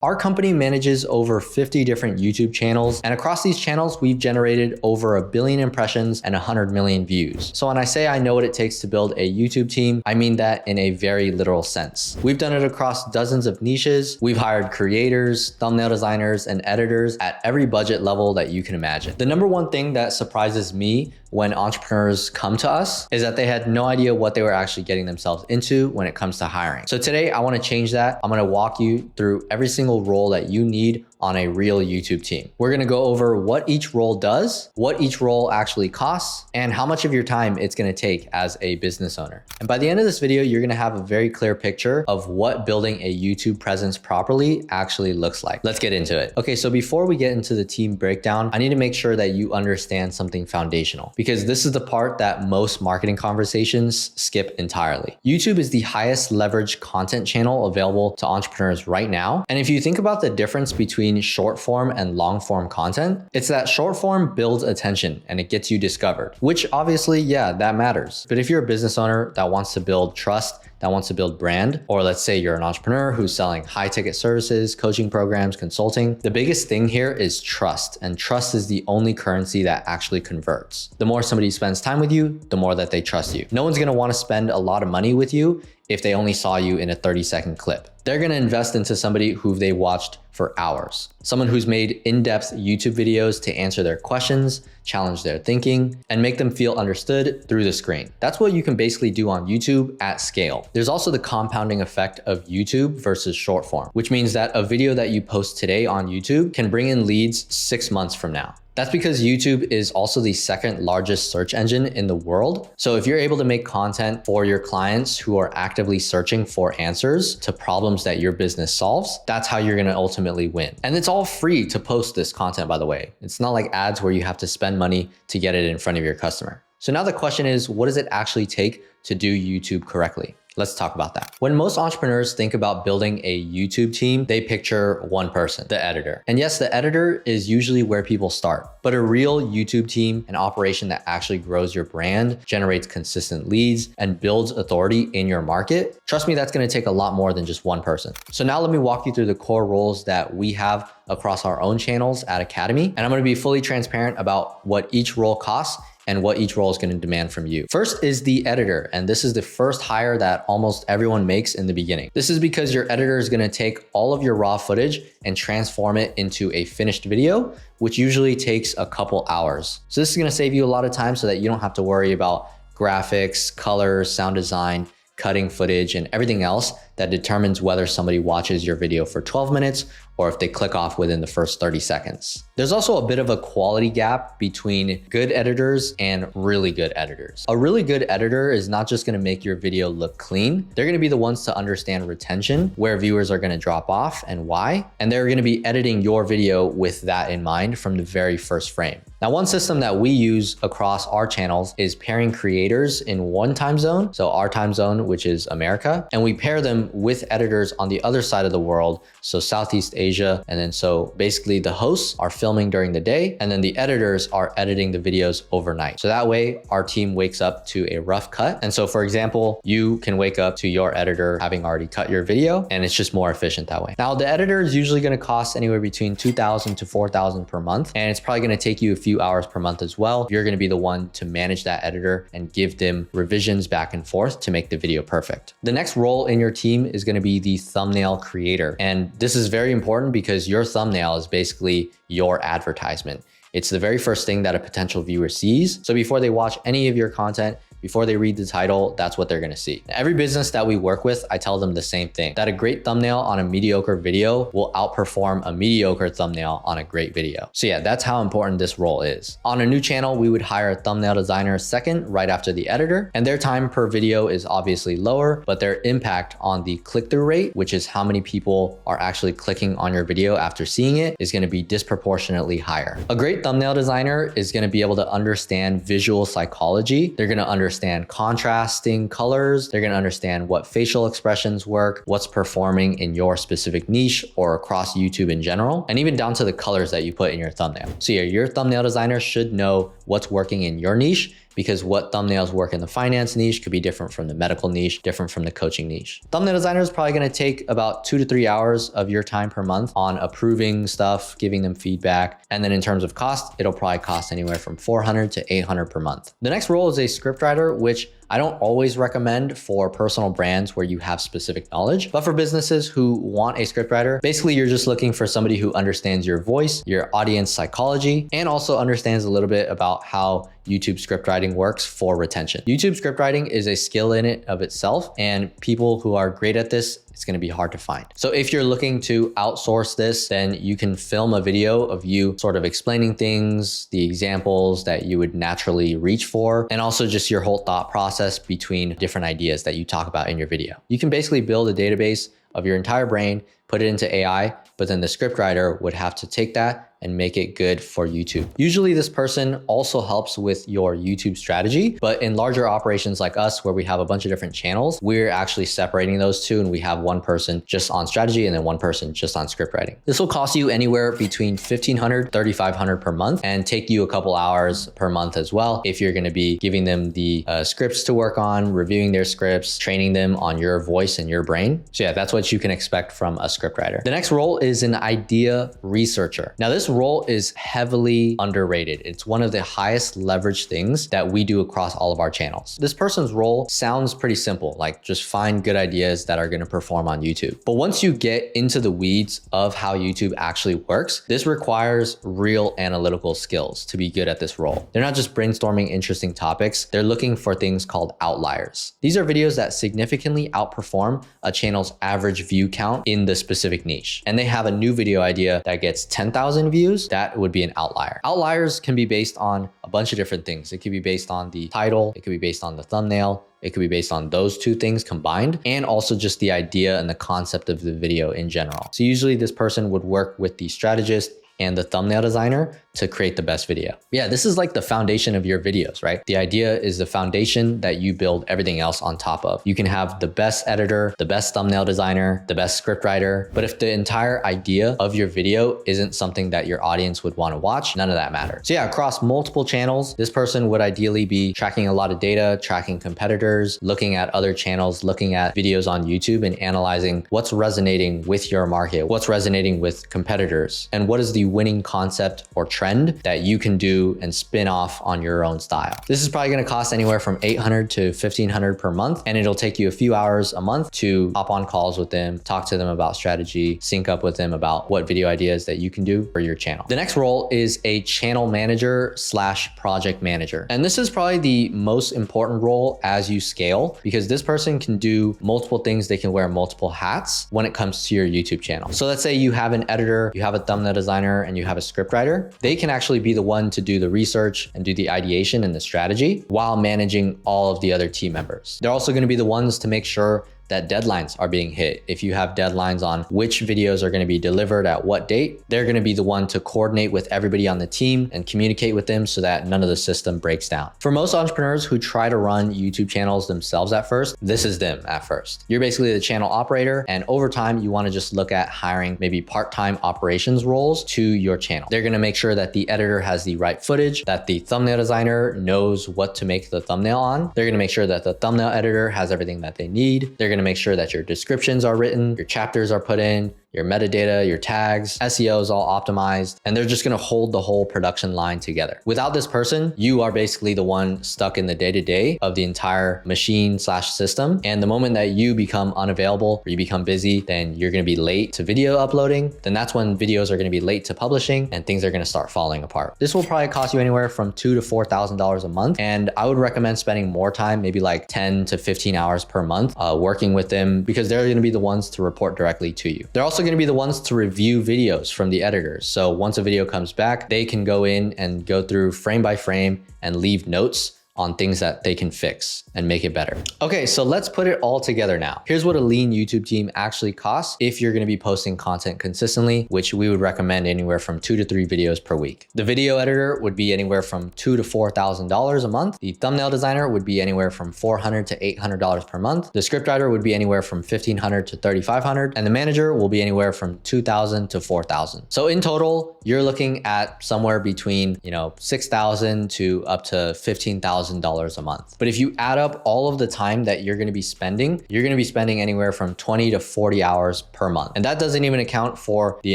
Our company manages over 50 different YouTube channels, and across these channels, we've generated over 1 billion impressions and 100 million views. So when I say I know what it takes to build a YouTube team, I mean that in a very literal sense. We've done it across dozens of niches. We've hired creators, thumbnail designers, and editors at every budget level that you can imagine. The number one thing that surprises me when entrepreneurs come to us is that they had no idea what they were actually getting themselves into when it comes to hiring. So today I want to change that. I'm going to walk you through every single role that you need on a real YouTube team. We're going to go over what each role does, what each role actually costs, and how much of your time it's going to take as a business owner. And by the end of this video, you're going to have a very clear picture of what building a YouTube presence properly actually looks like. Let's get into it. Okay, so before we get into the team breakdown, I need to make sure that you understand something foundational, because this is the part that most marketing conversations skip entirely. YouTube is the highest leverage content channel available to entrepreneurs right now. And if you think about the difference between short form and long form content, it's that short form builds attention and it gets you discovered, which obviously, yeah, that matters. But if you're a business owner that wants to build trust, that wants to build brand, or let's say you're an entrepreneur who's selling high ticket services, coaching programs, consulting, the biggest thing here is trust. And trust is the only currency that actually converts. The more somebody spends time with you, the more that they trust you. No one's gonna wanna spend a lot of money with you if they only saw you in a 30-second clip. They're gonna invest into somebody who they watched for hours. Someone who's made in-depth YouTube videos to answer their questions, challenge their thinking, and make them feel understood through the screen. That's what you can basically do on YouTube at scale. There's also the compounding effect of YouTube versus short form, which means that a video that you post today on YouTube can bring in leads 6 months from now. That's because YouTube is also the second largest search engine in the world. So if you're able to make content for your clients who are actively searching for answers to problems that your business solves, that's how you're gonna ultimately win. And it's all free to post this content, by the way. It's not like ads where you have to spend money to get it in front of your customer. So now the question is, what does it actually take to do YouTube correctly? Let's talk about that. When most entrepreneurs think about building a YouTube team, they picture one person, the editor. And yes, the editor is usually where people start, but a real YouTube team, an operation that actually grows your brand, generates consistent leads, and builds authority in your market, trust me, that's gonna take a lot more than just one person. So now let me walk you through the core roles that we have across our own channels at Academy. And I'm gonna be fully transparent about what each role costs and what each role is going to demand from you. First is the editor, and this is the first hire that almost everyone makes in the beginning. This is because your editor is going to take all of your raw footage and transform it into a finished video, which usually takes a couple hours. So this is going to save you a lot of time so that you don't have to worry about graphics, colors, sound design, cutting footage, and everything else that determines whether somebody watches your video for 12 minutes or if they click off within the first 30 seconds. There's also a bit of a quality gap between good editors and really good editors. A really good editor is not just gonna make your video look clean. They're gonna be the ones to understand retention, where viewers are gonna drop off and why, and they're gonna be editing your video with that in mind from the very first frame. Now, one system that we use across our channels is pairing creators in one time zone, so our time zone, which is America, and we pair them with editors on the other side of the world, so Southeast Asia. And then so basically the hosts are filming during the day, and then the editors are editing the videos overnight. So that way our team wakes up to a rough cut. And so for example, you can wake up to your editor having already cut your video, and it's just more efficient that way. Now, the editor is usually gonna cost anywhere between $2,000 to $4,000 per month, and it's probably gonna take you a few hours per month as well. You're gonna be the one to manage that editor and give them revisions back and forth to make the video perfect. The next role in your team is gonna be the thumbnail creator. And this is very important because your thumbnail is basically your advertisement. It's the very first thing that a potential viewer sees. So before they watch any of your content, before they read the title, that's what they're gonna see. Every business that we work with, I tell them the same thing, that a great thumbnail on a mediocre video will outperform a mediocre thumbnail on a great video. So yeah, that's how important this role is. On a new channel, we would hire a thumbnail designer second, right after the editor, and their time per video is obviously lower, but their impact on the click-through rate, which is how many people are actually clicking on your video after seeing it, is gonna be disproportionately higher. A great thumbnail designer is gonna be able to understand visual psychology. They're gonna understand contrasting colors. They're going to understand what facial expressions work, what's performing in your specific niche or across YouTube in general, and even down to the colors that you put in your thumbnail. So yeah, your thumbnail designer should know what's working in your niche, because what thumbnails work in the finance niche could be different from the medical niche, different from the coaching niche. Thumbnail designer is probably going to take about 2 to 3 hours of your time per month on approving stuff, giving them feedback. And then in terms of cost, it'll probably cost anywhere from $400 to $800 per month. The next role is a scriptwriter, which I don't always recommend for personal brands where you have specific knowledge, but for businesses who want a scriptwriter, basically you're just looking for somebody who understands your voice, your audience psychology, and also understands a little bit about how YouTube scriptwriting works for retention. YouTube scriptwriting is a skill in it of itself, and people who are great at this, it's going to be hard to find. So if you're looking to outsource this, then you can film a video of you sort of explaining things, the examples that you would naturally reach for, and also just your whole thought process between different ideas that you talk about in your video. You can basically build a database of your entire brain, put it into AI, but then the scriptwriter would have to take that and make it good for YouTube. Usually this person also helps with your YouTube strategy, but in larger operations like us, where we have a bunch of different channels, we're actually separating those two, and we have one person just on strategy and then one person just on scriptwriting. This will cost you anywhere between $1,500, $3,500 per month, and take you a couple hours per month as well if you're gonna be giving them the scripts to work on, reviewing their scripts, training them on your voice and your brain. So yeah, that's what you can expect from a scriptwriter. The next role is an idea researcher. Now this role is heavily underrated. It's one of the highest leverage things that we do across all of our channels. This person's role sounds pretty simple, like just find good ideas that are going to perform on YouTube. But once you get into the weeds of how YouTube actually works, this requires real analytical skills to be good at this role. They're not just brainstorming interesting topics, they're looking for things called outliers. These are videos that significantly outperform a channel's average view count in the specific niche. And they have a new video idea that gets 10,000 views, that would be an outlier. Outliers can be based on a bunch of different things. It could be based on the title, it could be based on the thumbnail, it could be based on those two things combined, and also just the idea and the concept of the video in general. So usually this person would work with the strategist and the thumbnail designer to create the best video. Yeah, this is like the foundation of your videos, right? The idea is the foundation that you build everything else on top of. You can have the best editor, the best thumbnail designer, the best scriptwriter, but if the entire idea of your video isn't something that your audience would want to watch, none of that matters. So yeah, across multiple channels, this person would ideally be tracking a lot of data, tracking competitors, looking at other channels, looking at videos on YouTube and analyzing what's resonating with your market, what's resonating with competitors, and what is the winning concept or trend that you can do and spin off on your own style. This is probably going to cost anywhere from $800 to $1,500 per month, and it'll take you a few hours a month to hop on calls with them, talk to them about strategy, sync up with them about what video ideas that you can do for your channel. The next role is a channel manager / project manager. And this is probably the most important role as you scale, because this person can do multiple things. They can wear multiple hats when it comes to your YouTube channel. So let's say you have an editor, you have a thumbnail designer, and you have a scriptwriter. They can actually be the one to do the research and do the ideation and the strategy while managing all of the other team members. They're also going to be the ones to make sure that deadlines are being hit. If you have deadlines on which videos are going to be delivered at what date, they're going to be the one to coordinate with everybody on the team and communicate with them so that none of the system breaks down. For most entrepreneurs who try to run YouTube channels themselves at first, this is them at first. You're basically the channel operator, and over time, you want to just look at hiring maybe part-time operations roles to your channel. They're going to make sure that the editor has the right footage, that the thumbnail designer knows what to make the thumbnail on. They're going to make sure that the thumbnail editor has everything that they need. They're going to make sure that your descriptions are written, your chapters are put in, your metadata, your tags, SEO is all optimized, and they're just gonna hold the whole production line together. Without this person, you are basically the one stuck in the day-to-day of the entire machine / system. And the moment that you become unavailable or you become busy, then you're gonna be late to video uploading. Then that's when videos are gonna be late to publishing and things are gonna start falling apart. This will probably cost you anywhere from $2,000 to $4,000 a month. And I would recommend spending more time, maybe like 10 to 15 hours per month, working with them, because they're gonna be the ones to report directly to you. They're also going to be the ones to review videos from the editors. So once a video comes back, they can go in and go through frame by frame and leave notes on things that they can fix and make it better. Okay, so let's put it all together now. Here's what a lean YouTube team actually costs if you're gonna be posting content consistently, which we would recommend anywhere from 2 to 3 videos per week. The video editor would be anywhere from $2,000 to $4,000 a month. The thumbnail designer would be anywhere from $400 to $800 per month. The scriptwriter would be anywhere from $1,500 to $3,500, and the manager will be anywhere from $2,000 to $4,000. So in total, you're looking at somewhere between, $6,000 to up to $15,000 a month. But if you add up all of the time that you're going to be spending, you're going to be spending anywhere from 20 to 40 hours per month. And that doesn't even account for the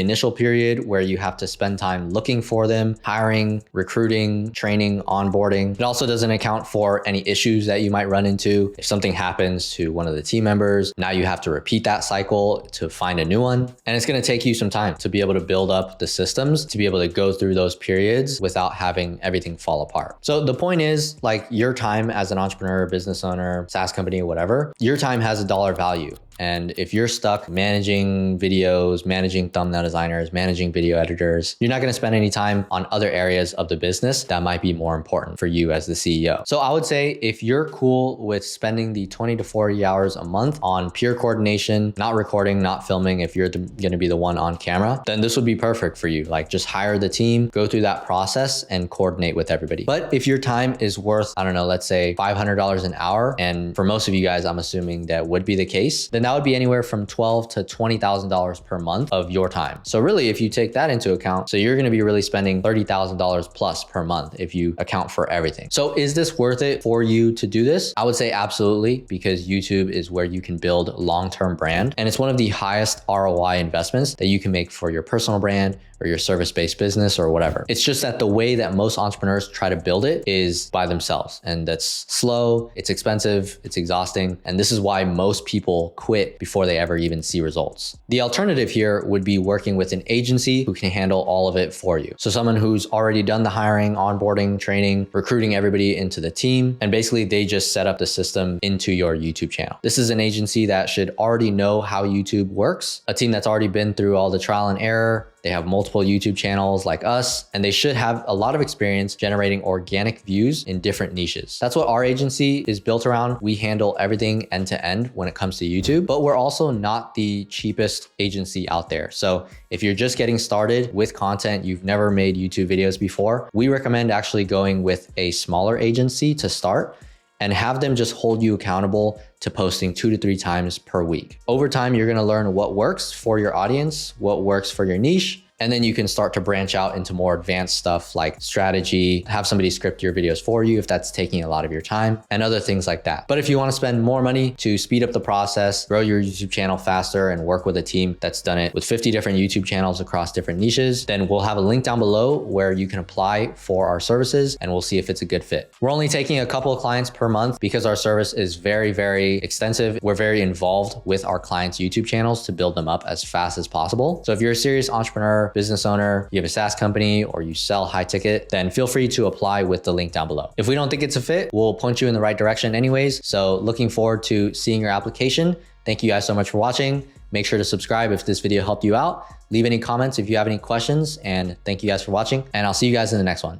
initial period where you have to spend time looking for them, hiring, recruiting, training, onboarding. It also doesn't account for any issues that you might run into. If something happens to one of the team members, now you have to repeat that cycle to find a new one. And it's going to take you some time to be able to build up the systems, to be able to go through those periods without having everything fall apart. So the point is, like, your time as an entrepreneur, business owner, SaaS company, whatever, your time has a dollar value. And if you're stuck managing videos, managing thumbnail designers, managing video editors, you're not going to spend any time on other areas of the business that might be more important for you as the CEO. So I would say if you're cool with spending the 20 to 40 hours a month on pure coordination, not recording, not filming, if you're going to be the one on camera, then this would be perfect for you. Like, just hire the team, go through that process and coordinate with everybody. But if your time is worth, I don't know, let's say $500 an hour, and for most of you guys, I'm assuming that would be the case, then that would be anywhere from $12,000 to $20,000 per month of your time. So really, if you take that into account, so you're going to be really spending $30,000 plus per month if you account for everything. So is this worth it for you to do this? I would say absolutely, because YouTube is where you can build long-term brand. And it's one of the highest ROI investments that you can make for your personal brand or your service-based business or whatever. It's just that the way that most entrepreneurs try to build it is by themselves. And that's slow, it's expensive, it's exhausting. And this is why most people quit before they ever even see results. The alternative here would be working with an agency who can handle all of it for you. So someone who's already done the hiring, onboarding, training, recruiting everybody into the team. And basically they just set up the system into your YouTube channel. This is an agency that should already know how YouTube works, a team that's already been through all the trial and error. They have multiple YouTube channels like us, and they should have a lot of experience generating organic views in different niches. That's what our agency is built around. We handle everything end to end when it comes to YouTube, but we're also not the cheapest agency out there. So if you're just getting started with content, you've never made YouTube videos before, we recommend actually going with a smaller agency to start and have them just hold you accountable to posting 2 to 3 times per week. Over time, you're gonna learn what works for your audience, what works for your niche, and then you can start to branch out into more advanced stuff like strategy, have somebody script your videos for you if that's taking a lot of your time, and other things like that. But if you want to spend more money to speed up the process, grow your YouTube channel faster, and work with a team that's done it with 50 different YouTube channels across different niches, then we'll have a link down below where you can apply for our services and we'll see if it's a good fit. We're only taking a couple of clients per month because our service is very, very extensive. We're very involved with our clients' YouTube channels to build them up as fast as possible. So if you're a serious entrepreneur, business owner, you have a SaaS company, or you sell high ticket, then feel free to apply with the link down below. If we don't think it's a fit, we'll point you in the right direction anyways. So looking forward to seeing your application. Thank you guys so much for watching. Make sure to subscribe if this video helped you out. Leave any comments if you have any questions, and thank you guys for watching, and I'll see you guys in the next one.